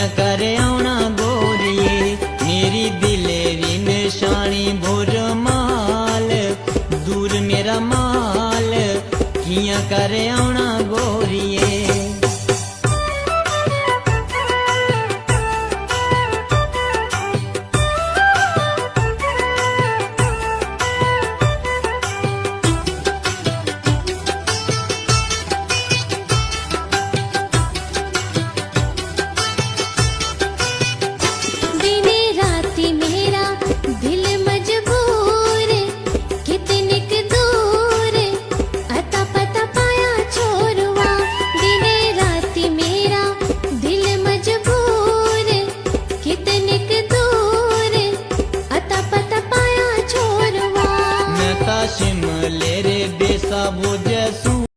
किया करे आना गोरिए मेरी दिलेरी निशानी भोर माल दूर मेरा माल किया करे आना गोरिए। शिमले रे बेसा बोझ